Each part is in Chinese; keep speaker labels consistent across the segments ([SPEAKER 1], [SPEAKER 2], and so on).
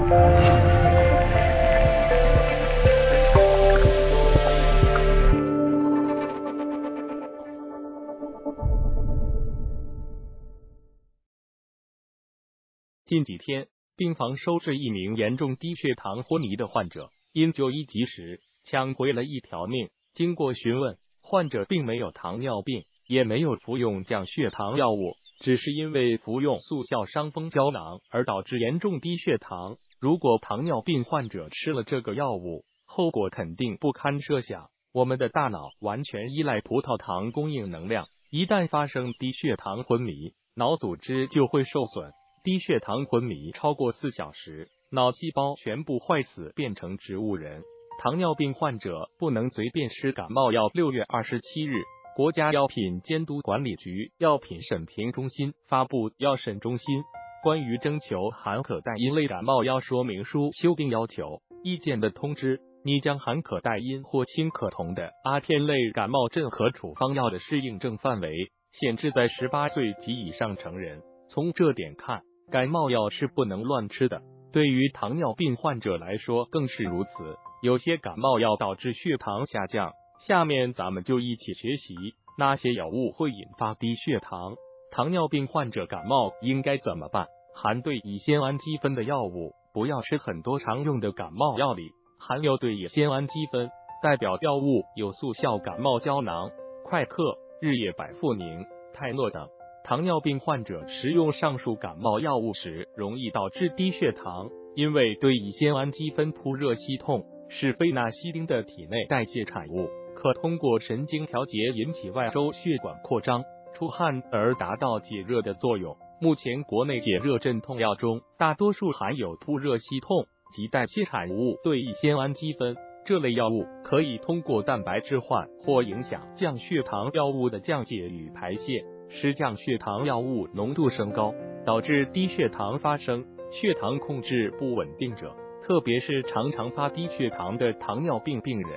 [SPEAKER 1] 近几天，病房收治一名严重低血糖昏迷的患者，因就医及时，抢回了一条命。经过询问，患者并没有糖尿病，也没有服用降血糖药物，只是因为服用速效伤风胶囊而导致严重低血糖。如果糖尿病患者吃了这个药物，后果肯定不堪设想。我们的大脑完全依赖葡萄糖供应能量，一旦发生低血糖昏迷，脑组织就会受损。低血糖昏迷超过4小时，脑细胞全部坏死，变成植物人。糖尿病患者不能随便吃感冒药。6月27日，国家药品监督管理局药品审评中心发布《药审中心关于征求含可待因类感冒药说明书修订要求意见的通知》，拟将含可待因或氢可酮的阿片类感冒镇可处方药的适应症范围限制在18岁及以上成人。从这点看，感冒药是不能乱吃的，对于糖尿病患者来说更是如此。有些感冒药导致血糖下降，下面咱们就一起学习哪些药物会引发低血糖。糖尿病患者感冒应该怎么办？含对乙酰氨基酚的药物不要吃。很多常用的感冒药里含有对乙酰氨基酚，代表药物有速效感冒胶囊、快克、日夜百复宁、泰诺等。糖尿病患者食用上述感冒药物时，容易导致低血糖，因为对乙酰氨基酚扑热息痛是非那西汀的体内代谢产物，可通过神经调节引起外周血管扩张、出汗而达到解热的作用。目前国内解热镇痛药中，大多数含有扑热息痛及代谢产物对乙酰氨基酚。这类药物可以通过蛋白质换或影响降血糖药物的降解与排泄，使降血糖药物浓度升高，导致低血糖发生。血糖控制不稳定者，特别是常常发低血糖的糖尿病病人，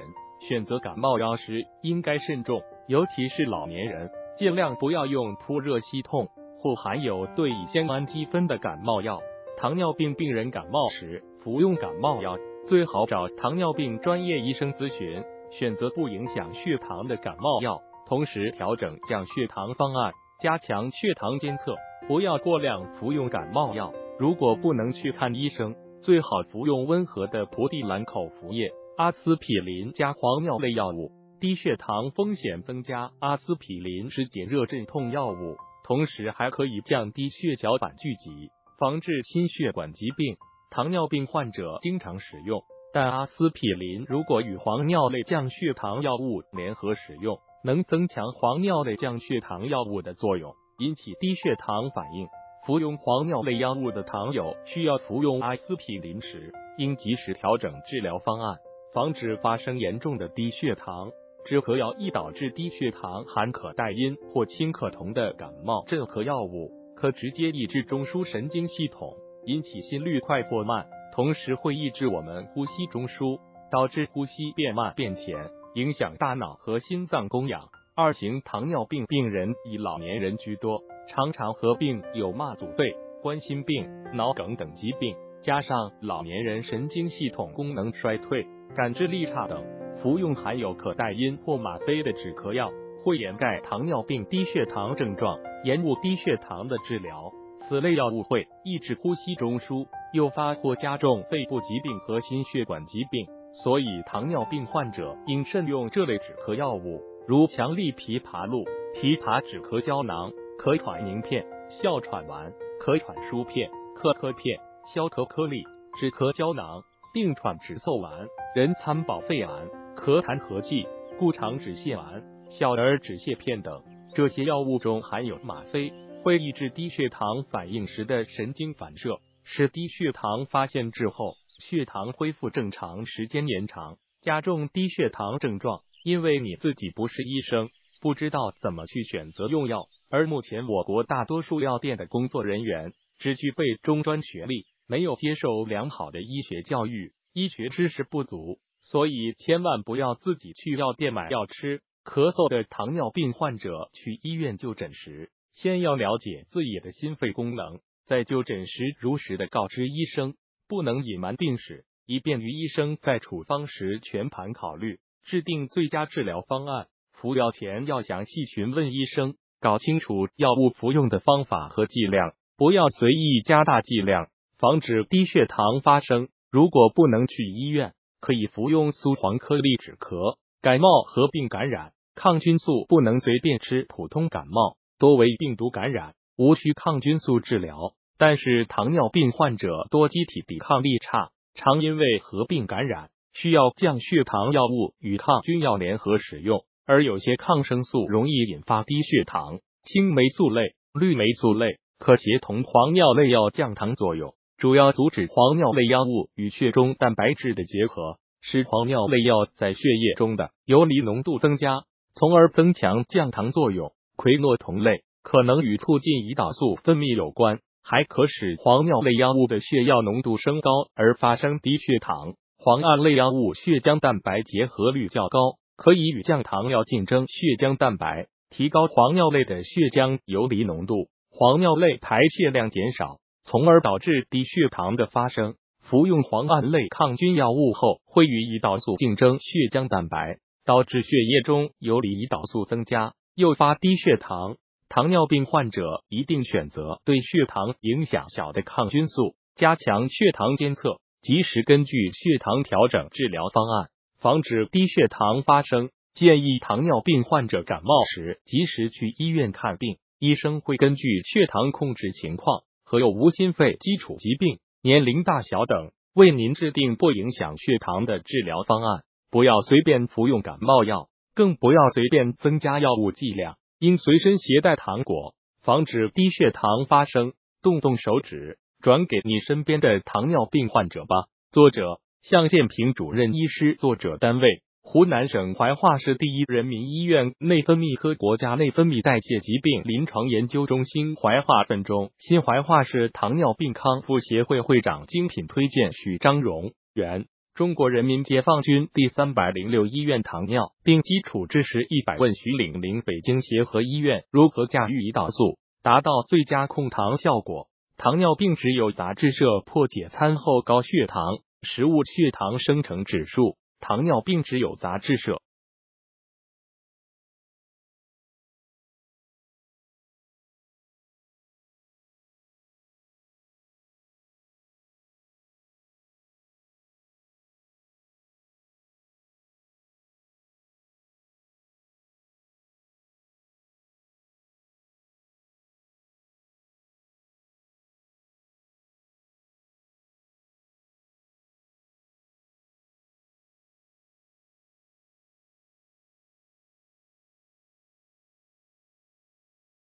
[SPEAKER 1] 选择感冒药时应该慎重，尤其是老年人，尽量不要用扑热息痛或含有对乙酰氨基酚的感冒药。糖尿病病人感冒时服用感冒药，最好找糖尿病专业医生咨询，选择不影响血糖的感冒药，同时调整降血糖方案，加强血糖监测，不要过量服用感冒药。如果不能去看医生，最好服用温和的蒲地蓝口服液、阿司匹林加黄尿类药物。低血糖风险增加，阿司匹林是解热镇痛药物，同时还可以降低血小板聚集，防治心血管疾病。糖尿病患者经常使用，但阿司匹林如果与黄尿类降血糖药物联合使用，能增强黄尿类降血糖药物的作用，引起低血糖反应。服用黄尿类药物的糖友需要服用阿司匹林时，应及时调整治疗方案，防止发生严重的低血糖。止咳药易导致低血糖含可待因或氢可酮的感冒镇咳药物，可直接抑制中枢神经系统，引起心率快或慢，同时会抑制我们呼吸中枢，导致呼吸变慢变浅，影响大脑和心脏供氧。2型糖尿病病人以老年人居多，常常合并有马阻肺、冠心病、脑梗等疾病，加上老年人神经系统功能衰退、感知力差等，服用含有可待因或吗啡的止咳药会掩盖糖尿病低血糖症状，延误低血糖的治疗。此类药物会抑制呼吸中枢，诱发或加重肺部疾病和心血管疾病，所以糖尿病患者应慎用这类止咳药物，如强力枇杷露、枇杷止咳胶囊、可喘宁片、哮喘丸、可喘舒片、克咳片、消咳颗粒、止咳胶囊、定喘止嗽丸、人参保肺丸、咳痰合剂、固肠止泻丸、小儿止泻片等。这些药物中含有吗啡，会抑制低血糖反应时的神经反射，使低血糖发现之后，血糖恢复正常时间延长，加重低血糖症状。因为你自己不是医生，不知道怎么去选择用药，而目前我国大多数药店的工作人员只具备中专学历，没有接受良好的医学教育，医学知识不足，所以千万不要自己去药店买药吃。咳嗽的糖尿病患者去医院就诊时，先要了解自己的心肺功能，在就诊时如实的告知医生，不能隐瞒病史，以便于医生在处方时全盘考虑，制定最佳治疗方案。服药前要详细询问医生，搞清楚药物服用的方法和剂量，不要随意加大剂量，防止低血糖发生。如果不能去医院，可以服用苏黄颗粒止咳。感冒合并感染，抗菌素不能随便吃。普通感冒多为病毒感染，无需抗菌素治疗。但是糖尿病患者多机体抵抗力差，常因为合并感染，需要降血糖药物与抗菌药联合使用，而有些抗生素容易引发低血糖。青霉素类、绿霉素类可协同黄尿类药降糖作用，主要阻止黄尿类药物与血中蛋白质的结合，使黄尿类药在血液中的游离浓度增加，从而增强降糖作用。喹诺酮类可能与促进胰岛素分泌有关，还可使黄尿类药物的血药浓度升高而发生低血糖。磺胺类药物血浆蛋白结合率较高，可以与降糖药竞争血浆蛋白，提高黄尿类的血浆游离浓度，黄尿类排泄量减少，从而导致低血糖的发生。服用磺胺类抗菌药物后，会与胰岛素竞争血浆蛋白，导致血液中游离胰岛素增加，诱发低血糖。糖尿病患者一定选择对血糖影响小的抗菌素，加强血糖监测，及时根据血糖调整治疗方案，防止低血糖发生。建议糖尿病患者感冒时及时去医院看病，医生会根据血糖控制情况和有无心肺基础疾病、年龄大小等，为您制定不影响血糖的治疗方案。不要随便服用感冒药，更不要随便增加药物剂量，应随身携带糖果，防止低血糖发生。动动手指，转给你身边的糖尿病患者吧。作者：向建平主任医师，作者单位：湖南省怀化市第一人民医院内分泌科国家内分泌代谢疾病临床研究中心怀化分中，新怀化市糖尿病康复协会会长。精品推荐许章荣，原中国人民解放军第306医院糖尿病基础知识100问。徐岭林北京协和医院如何驾驭胰岛素，达到最佳控糖效果？糖尿病只有杂志社破解餐后高血糖食物血糖生成指数。糖尿病只有杂志社